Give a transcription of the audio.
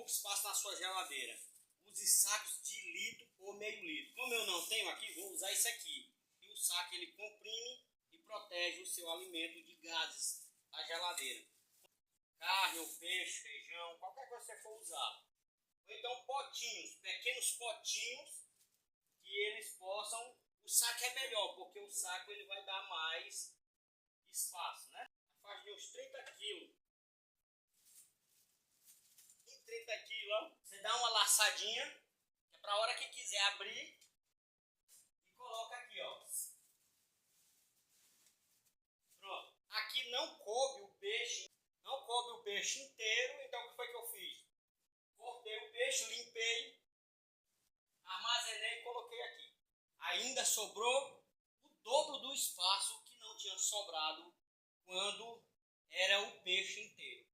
pouco espaço na sua geladeira, use sacos de litro ou meio litro. Como eu não tenho aqui, vou usar esse aqui. E o saco ele comprime e protege o seu alimento de gases da geladeira. Carne ou peixe, feijão, qualquer coisa que você for usar. Ou então potinhos, pequenos potinhos, que eles possam... O saco é melhor, porque o saco ele vai dar mais espaço, né? Faz de uns 30 quilos. Em 30 quilos, você dá uma laçadinha, que é para a hora que quiser abrir, e coloca aqui, ó. Pronto. Aqui não coube o peixe inteiro, então o que foi que eu fiz? Cortei o peixe, limpei, armazenei e coloquei aqui. Ainda sobrou o dobro do espaço que não tinha sobrado quando era o peixe inteiro.